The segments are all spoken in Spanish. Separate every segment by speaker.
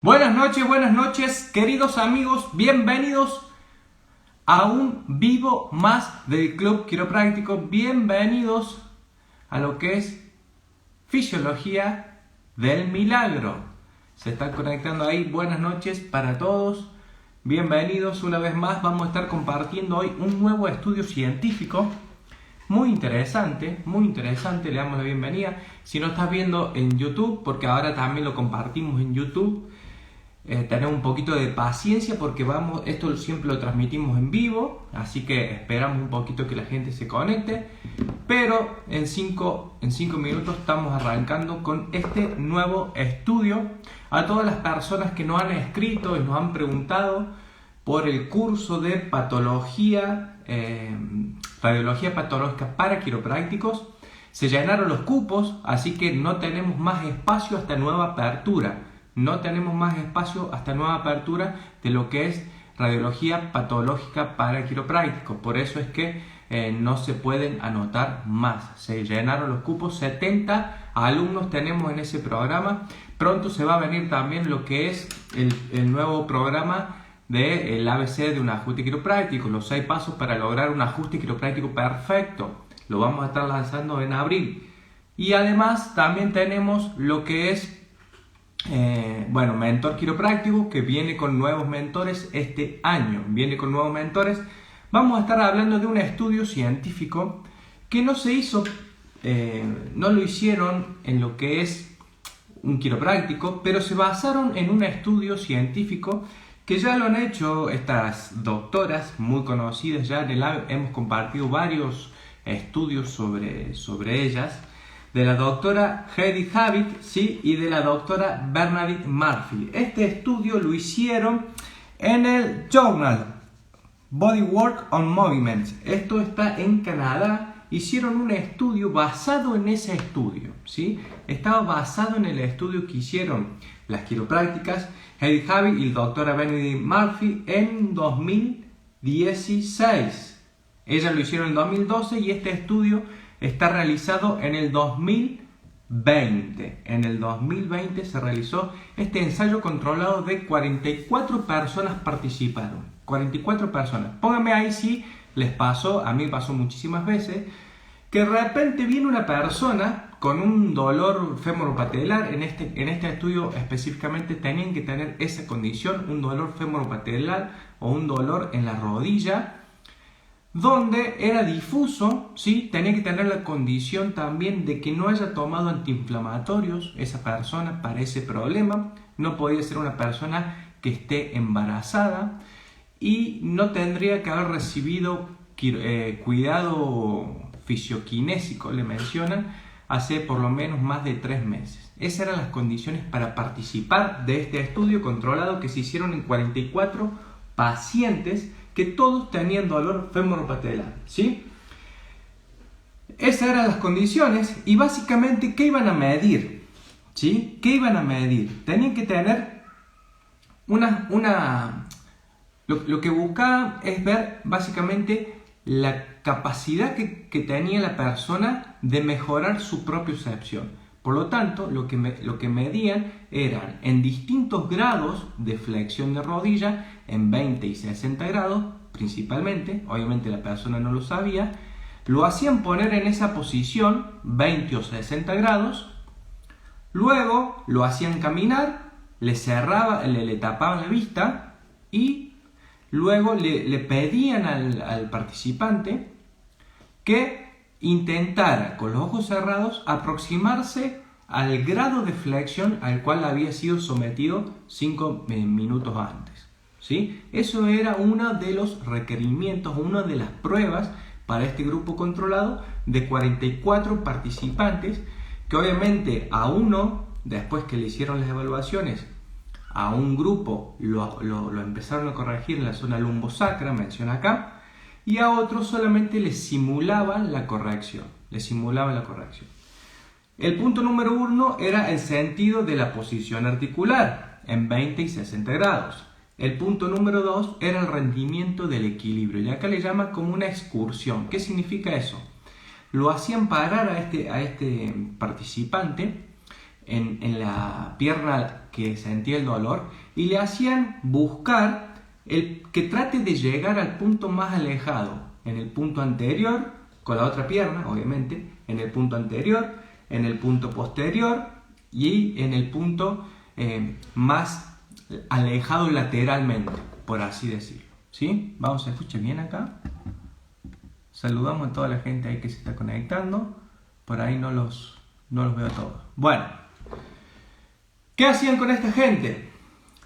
Speaker 1: Buenas noches, queridos amigos, bienvenidos a un vivo más del Club Quiropráctico, bienvenidos a lo que es Fisiología del Milagro. Se están conectando ahí, buenas noches para todos, bienvenidos una vez más. Vamos a estar compartiendo hoy un nuevo estudio científico muy interesante, le damos la bienvenida. Si no estás viendo en YouTube, porque ahora también lo compartimos en YouTube, tener un poquito de paciencia porque esto siempre lo transmitimos en vivo, así que esperamos un poquito que la gente se conecte, pero en 5 minutos estamos arrancando con este nuevo estudio. A todas las personas que nos han escrito y nos han preguntado por el curso de radiología patológica para quiroprácticos, se llenaron los cupos, así que no tenemos más espacio hasta nueva apertura. De lo que es radiología patológica para quiroprácticos. Por eso es que no se pueden anotar más. Se llenaron los cupos, 70 alumnos tenemos en ese programa. Pronto se va a venir también lo que es el nuevo programa del ABC de un ajuste quiropráctico, los 6 pasos para lograr un ajuste quiropráctico perfecto. Lo vamos a estar lanzando en abril. Y además también tenemos lo que es mentor quiropráctico, que viene con nuevos mentores este año. Vamos a estar hablando de un estudio científico que no lo hicieron en lo que es un quiropráctico, pero se basaron en un estudio científico que ya lo han hecho estas doctoras muy conocidas. Ya hemos compartido varios estudios sobre ellas, de la doctora Heidi Habit, ¿sí? Y de la doctora Bernadette Murphy. Este estudio lo hicieron en el Journal Bodywork on Movements. Esto está en Canadá. Hicieron un estudio basado en ese estudio, ¿sí? Estaba basado en el estudio que hicieron las quiroprácticas Heidi Habit y la doctora Bernadette Murphy en 2016. Ellas lo hicieron en 2012 y este estudio está realizado en el 2020. En el 2020 se realizó este ensayo controlado de 44 personas participaron. 44 personas. Pónganme ahí si les pasó, a mí me pasó muchísimas veces, que de repente viene una persona con un dolor femoropatelar. En este estudio específicamente tenían que tener esa condición, un dolor femoropatelar o un dolor en la rodilla, donde era difuso, ¿sí? Tenía que tener la condición también de que no haya tomado antiinflamatorios esa persona para ese problema. No podía ser una persona que esté embarazada y no tendría que haber recibido cuidado fisioquinésico, le mencionan, hace por lo menos más de 3 meses. Esas eran las condiciones para participar de este estudio controlado que se hicieron en 44 pacientes que todos tenían dolor femoropatelar, ¿sí? Esas eran las condiciones. Y básicamente, ¿qué iban a medir? ¿Sí? ¿Qué iban a medir? Tenían que tener lo que buscaban es ver básicamente la capacidad que tenía la persona de mejorar su propiocepción. Por lo tanto, lo que medían eran en distintos grados de flexión de rodilla, en 20 y 60 grados principalmente. Obviamente la persona no lo sabía. Lo hacían poner en esa posición, 20 o 60 grados. Luego lo hacían caminar, le tapaban la vista y luego le pedían al participante que intentara con los ojos cerrados aproximarse al grado de flexión al cual había sido sometido 5 minutos antes, ¿sí? Eso era uno de los requerimientos, una de las pruebas para este grupo controlado de 44 participantes, que obviamente a uno, después que le hicieron las evaluaciones, a un grupo lo empezaron a corregir en la zona lumbosacra, menciona acá, y a otros solamente les simulaban la corrección. El punto número 1 era el sentido de la posición articular en 20 y 60 grados. El punto número 2 era el rendimiento del equilibrio. Y acá le llama como una excursión. ¿Qué significa eso? Lo hacían parar a este participante en la pierna que sentía el dolor y le hacían buscar el que trate de llegar al punto más alejado, en el punto anterior, con la otra pierna, obviamente, en el punto anterior, en el punto posterior y en el punto más alejado lateralmente, por así decirlo. ¿Sí? Vamos a escuchar bien acá. Saludamos a toda la gente ahí que se está conectando. Por ahí no los veo todos. Bueno, ¿qué hacían con esta gente?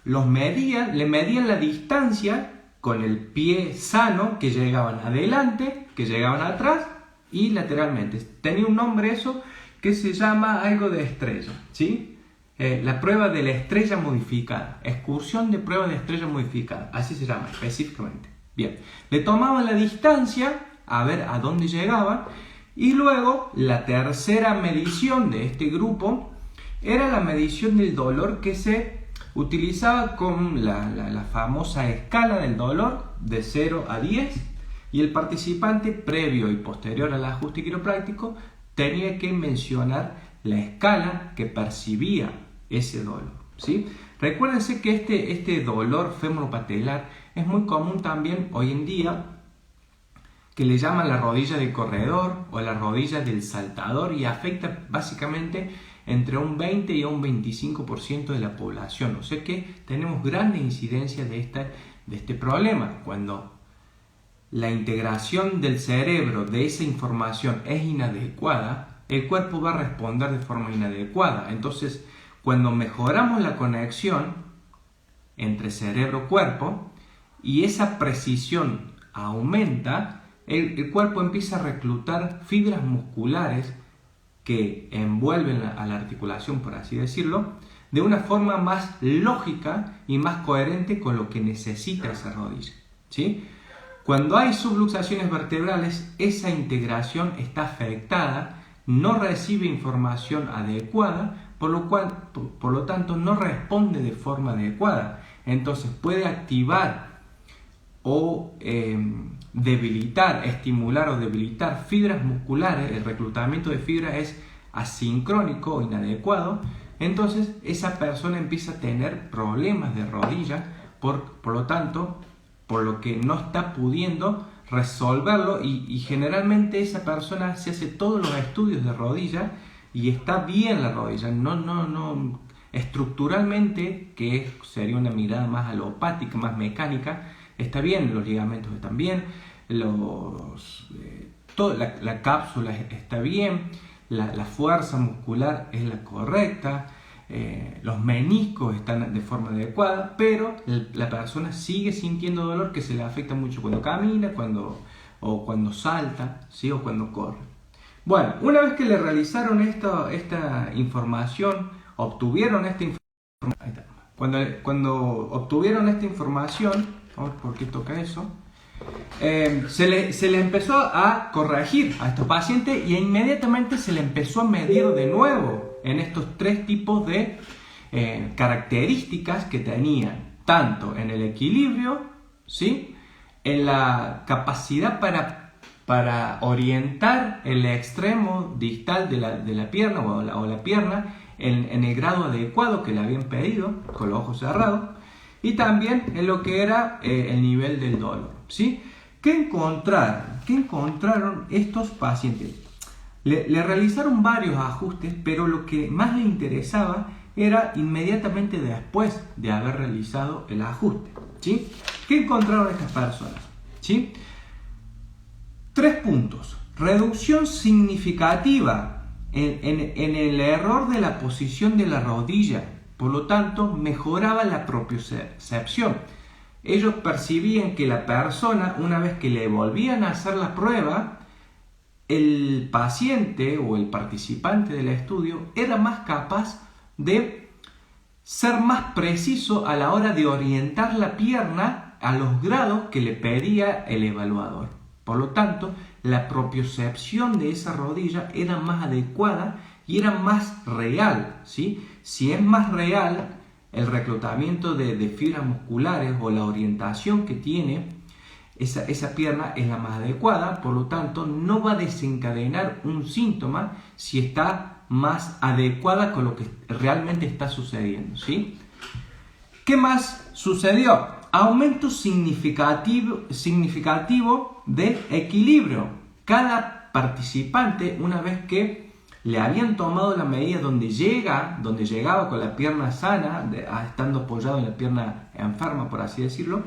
Speaker 1: Le medían la distancia con el pie sano, que llegaban adelante, que llegaban atrás y lateralmente. Tenía un nombre eso que se llama algo de estrella, ¿sí? La prueba de la estrella modificada, excursión de prueba de estrella modificada, así se llama específicamente. Bien, le tomaban la distancia a ver a dónde llegaban y luego la tercera medición de este grupo era la medición del dolor, que se utilizaba con la famosa escala del dolor de 0 a 10 y el participante previo y posterior al ajuste quiropráctico tenía que mencionar la escala que percibía ese dolor, ¿sí? Recuérdense que este dolor femoropatelar es muy común también hoy en día, que le llaman la rodilla del corredor o la rodilla del saltador, y afecta básicamente entre un 20 y un 25% de la población. O sea que tenemos grande incidencia de este problema. Cuando la integración del cerebro de esa información es inadecuada, el cuerpo va a responder de forma inadecuada. Entonces, cuando mejoramos la conexión entre cerebro-cuerpo y esa precisión aumenta, el cuerpo empieza a reclutar fibras musculares que envuelven a la articulación, por así decirlo, de una forma más lógica y más coherente con lo que necesita esa rodilla, ¿sí? Cuando hay subluxaciones vertebrales, esa integración está afectada, no recibe información adecuada, por lo tanto no responde de forma adecuada. Entonces puede activar o debilitar, estimular o debilitar fibras musculares. El reclutamiento de fibra es asincrónico o inadecuado. Entonces esa persona empieza a tener problemas de rodilla, por lo tanto, por lo que no está pudiendo resolverlo, y generalmente esa persona se hace todos los estudios de rodilla y está bien la rodilla, no estructuralmente, que sería una mirada más alopática, más mecánica, está bien, los ligamentos están bien, toda la cápsula está bien, la fuerza muscular es la correcta, los meniscos están de forma adecuada, pero la persona sigue sintiendo dolor, que se le afecta mucho cuando camina, cuando salta, ¿sí? O cuando corre. Bueno, una vez que le realizaron esta información, obtuvieron esta información, cuando obtuvieron esta información, ¿por qué toca eso? Se le empezó a corregir a estos pacientes y inmediatamente se le empezó a medir de nuevo en estos tres tipos de características que tenían, tanto en el equilibrio, ¿sí? En la capacidad para orientar el extremo distal de la pierna o la pierna en el grado adecuado que le habían pedido, con los ojos cerrados, y también en lo que era el nivel del dolor, ¿sí? ¿Qué encontraron estos pacientes? Le realizaron varios ajustes, pero lo que más le interesaba era inmediatamente después de haber realizado el ajuste, ¿sí? ¿Qué encontraron estas personas? ¿Sí? 3 puntos. Reducción significativa en el error de la posición de la rodilla. Por lo tanto, mejoraba la propiocepción. Ellos percibían que la persona, una vez que le volvían a hacer la prueba, el paciente o el participante del estudio era más capaz de ser más preciso a la hora de orientar la pierna a los grados que le pedía el evaluador. Por lo tanto, la propiocepción de esa rodilla era más adecuada y era más real, ¿sí? Si es más real, el reclutamiento de fibras musculares o la orientación que tiene esa pierna es la más adecuada, por lo tanto no va a desencadenar un síntoma si está más adecuada con lo que realmente está sucediendo, ¿sí? ¿Qué más sucedió? Aumento significativo de equilibrio. Cada participante, una vez que le habían tomado la medida donde llegaba con la pierna sana, estando apoyado en la pierna enferma, por así decirlo,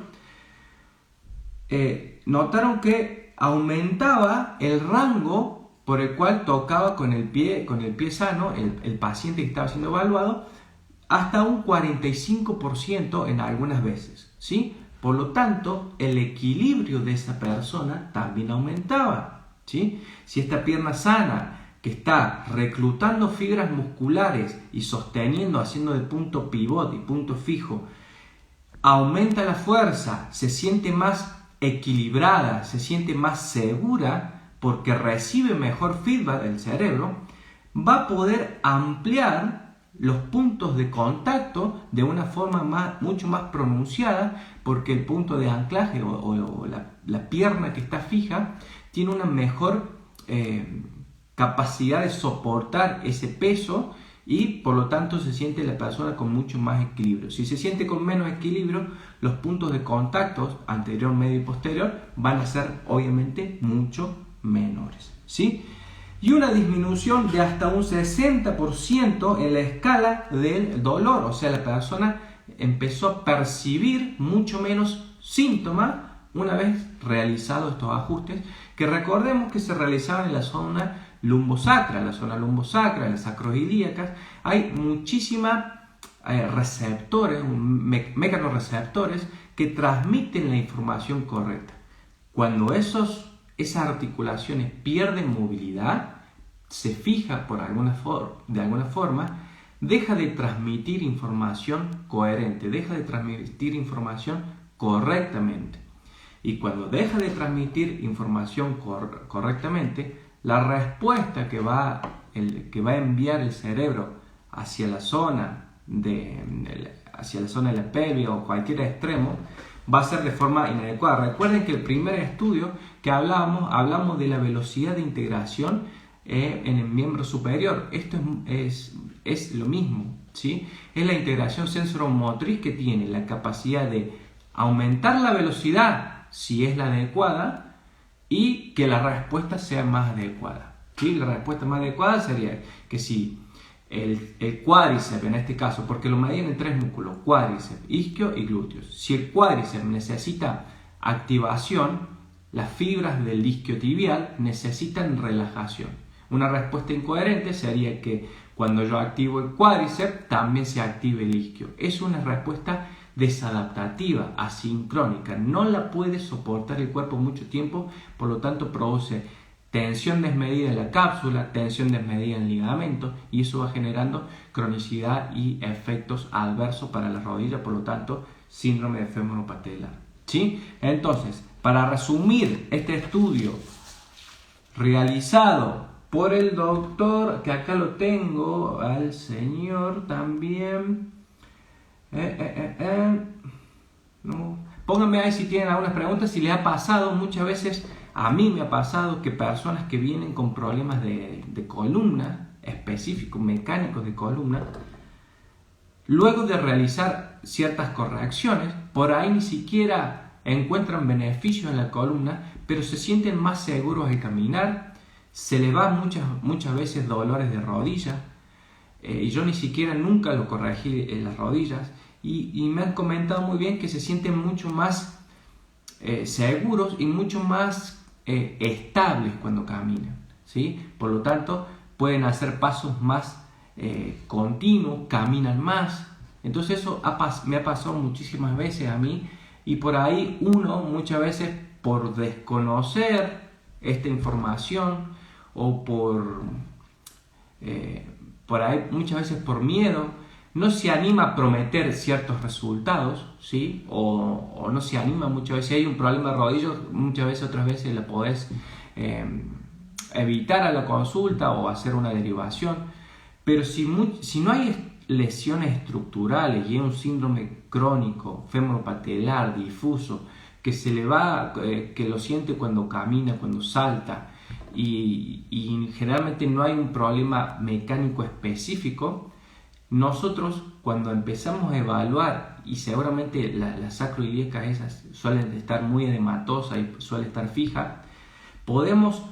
Speaker 1: notaron que aumentaba el rango por el cual tocaba con el pie sano el paciente que estaba siendo evaluado, hasta un 45% en algunas veces, ¿sí? Por lo tanto, el equilibrio de esa persona también aumentaba, ¿sí? Si esta pierna sana, que está reclutando fibras musculares y sosteniendo, haciendo de punto pivote y punto fijo, aumenta la fuerza, se siente más equilibrada, se siente más segura porque recibe mejor feedback del cerebro, va a poder ampliar los puntos de contacto de una forma mucho más pronunciada, porque el punto de anclaje o la pierna que está fija tiene una mejor capacidad de soportar ese peso y por lo tanto se siente la persona con mucho más equilibrio. Si se siente con menos equilibrio, los puntos de contacto anterior, medio y posterior van a ser obviamente mucho menores, ¿sí? Y una disminución de hasta un 60% en la escala del dolor, o sea, la persona empezó a percibir mucho menos síntomas una vez realizados estos ajustes, que recordemos que se realizaban en la zona lumbosacra, las sacroiliacas. Hay muchísimas receptores, mecanorreceptores que transmiten la información correcta. Cuando esas articulaciones pierden movilidad, se fija de alguna forma, deja de transmitir información coherente, deja de transmitir información correctamente. Y cuando deja de transmitir información correctamente, la respuesta que va a enviar el cerebro hacia la zona de la pelvis o cualquier extremo va a ser de forma inadecuada. Recuerden que el primer estudio que hablamos de la velocidad de integración en el miembro superior. Esto es lo mismo, ¿sí? Es la integración sensoromotriz que tiene la capacidad de aumentar la velocidad si es la adecuada y que la respuesta sea más adecuada, ¿sí? La respuesta más adecuada sería que si el cuádriceps, en este caso, porque lo medían en 3 músculos, cuádriceps, isquio y glúteos. Si el cuádriceps necesita activación, las fibras del isquiotibial necesitan relajación. Una respuesta incoherente sería que cuando yo activo el cuádriceps, también se active el isquio. Es una respuesta desadaptativa, asincrónica. No la puede soportar el cuerpo mucho tiempo, por lo tanto produce tensión desmedida en la cápsula, tensión desmedida en el ligamento, y eso va generando cronicidad y efectos adversos para la rodilla, por lo tanto síndrome de fémur patelar, ¿sí? Entonces, para resumir este estudio realizado por el doctor, que acá lo tengo, al señor también, no. Pónganme ahí si tienen algunas preguntas, si les ha pasado. Muchas veces a mí me ha pasado que personas que vienen con problemas de columna, específicos, mecánicos de columna, luego de realizar ciertas correcciones, por ahí ni siquiera encuentran beneficios en la columna, pero se sienten más seguros al caminar, se les van muchas veces dolores de rodilla, y yo ni siquiera nunca lo corregí en las rodillas, y me han comentado muy bien que se sienten mucho más seguros y mucho más estables cuando caminan, ¿sí? Por lo tanto, pueden hacer pasos más continuos, caminan más. Entonces eso me ha pasado muchísimas veces a mí, y por ahí uno muchas veces, por desconocer esta información o por ahí muchas veces por miedo, no se anima a prometer ciertos resultados, ¿sí? O no se anima muchas veces. Si hay un problema de rodillo, muchas veces, otras veces la podés evitar a la consulta o hacer una derivación. Pero si no hay lesiones estructurales y es un síndrome crónico, femoro-patelar, difuso, que se le va, que lo siente cuando camina, cuando salta, y generalmente no hay un problema mecánico específico, nosotros cuando empezamos a evaluar y seguramente las sacroiliacas esas suelen estar muy edematosas y suele estar fija, podemos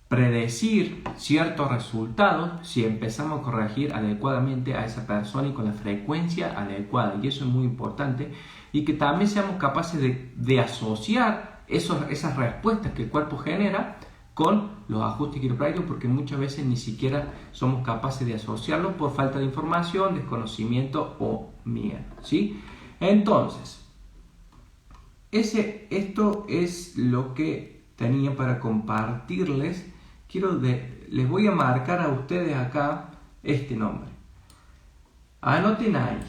Speaker 1: predecir ciertos resultados si empezamos a corregir adecuadamente a esa persona y con la frecuencia adecuada, y eso es muy importante, y que también seamos capaces de asociar esas respuestas que el cuerpo genera con los ajustes quiroprácticos, porque muchas veces ni siquiera somos capaces de asociarlos por falta de información, desconocimiento o miedo, ¿sí? Entonces, esto es lo que tenía para compartirles. Les voy a marcar a ustedes acá este nombre. Anoten ahí.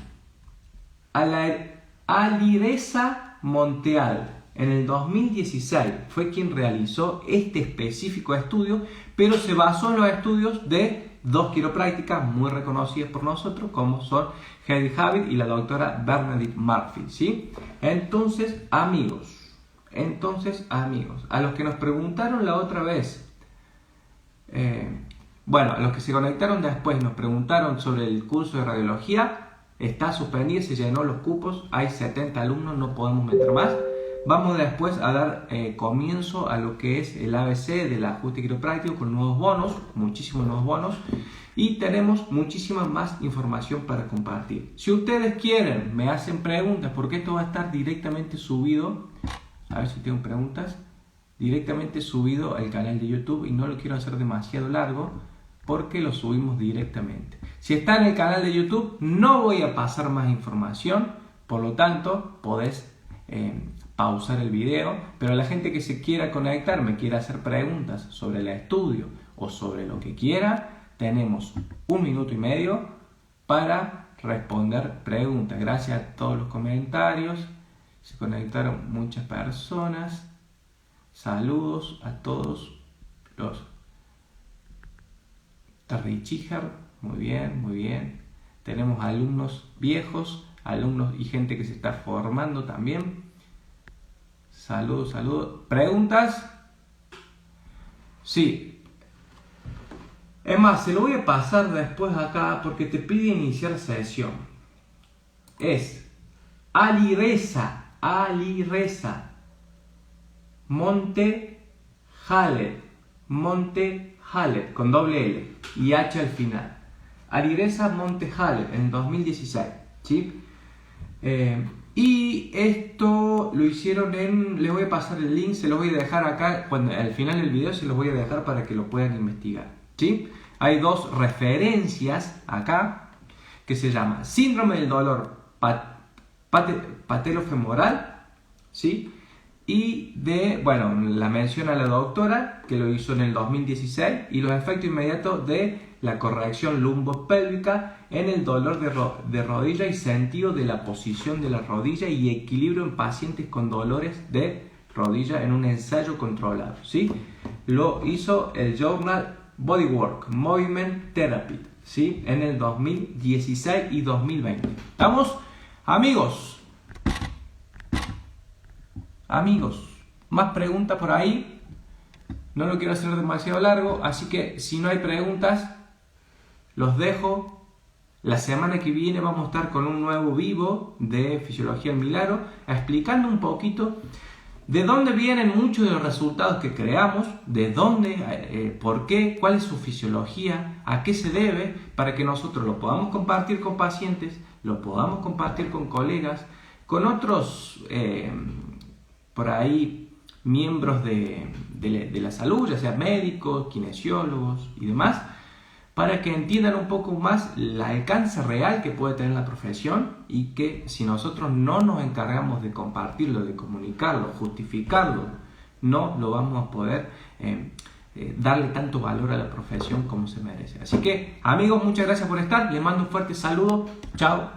Speaker 1: Alireza Monteal, en el 2016, fue quien realizó este específico estudio, pero se basó en los estudios de dos quiroprácticas muy reconocidas por nosotros, como son Heidi Javid y la doctora Bernadette Murphy, ¿sí? Entonces, amigos, a los que nos preguntaron la otra vez, a los que se conectaron después nos preguntaron sobre el curso de radiología, está suspendido, se llenó los cupos, hay 70 alumnos, no podemos meter más. Vamos después a dar comienzo a lo que es el ABC del ajuste quiropráctico con nuevos bonos, muchísimos nuevos bonos, y tenemos muchísima más información para compartir. Si ustedes quieren, me hacen preguntas, porque esto va a estar directamente subido, a ver si tengo preguntas, directamente subido al canal de YouTube, y no lo quiero hacer demasiado largo porque lo subimos directamente. Si está en el canal de YouTube, no voy a pasar más información, por lo tanto podés pausar el video, pero la gente que se quiera conectar, me quiera hacer preguntas sobre el estudio o sobre lo que quiera, tenemos 1 minuto y medio para responder preguntas. Gracias a todos los comentarios, se conectaron muchas personas. Saludos a todos los Tarrichijar, muy bien. Tenemos alumnos viejos, alumnos y gente que se está formando también. Saludos. ¿Preguntas? Sí. Es más, se lo voy a pasar después acá porque te pide iniciar sesión. Es Alireza Monte Halet, con doble L y H al final. Alireza Monte Halet en 2016, ¿sí? Y esto lo hicieron les voy a pasar el link, se los voy a dejar acá, al final del video se los voy a dejar para que lo puedan investigar, ¿sí? Hay 2 referencias acá que se llama Síndrome del dolor patelofemoral, ¿sí? Y la menciona la doctora que lo hizo en el 2016, y los efectos inmediatos de la corrección lumbopélvica en el dolor de rodilla y sentido de la posición de la rodilla y equilibrio en pacientes con dolores de rodilla en un ensayo controlado, ¿sí? Lo hizo el Journal Bodywork Movement Therapy, ¿sí? En el 2016 y 2020. ¿Estamos? Amigos, más preguntas por ahí. No lo quiero hacer demasiado largo, así que si no hay preguntas, los dejo. La semana que viene vamos a estar con un nuevo vivo de Fisiología en Milagro, explicando un poquito de dónde vienen muchos de los resultados que creamos, de dónde, por qué, cuál es su fisiología, a qué se debe, para que nosotros lo podamos compartir con pacientes, lo podamos compartir con colegas, con otros por ahí miembros de la salud, ya sea médicos, kinesiólogos y demás, para que entiendan un poco más el alcance real que puede tener la profesión, y que si nosotros no nos encargamos de compartirlo, de comunicarlo, justificarlo, no lo vamos a poder darle tanto valor a la profesión como se merece. Así que, amigos, muchas gracias por estar. Les mando un fuerte saludo. Chao.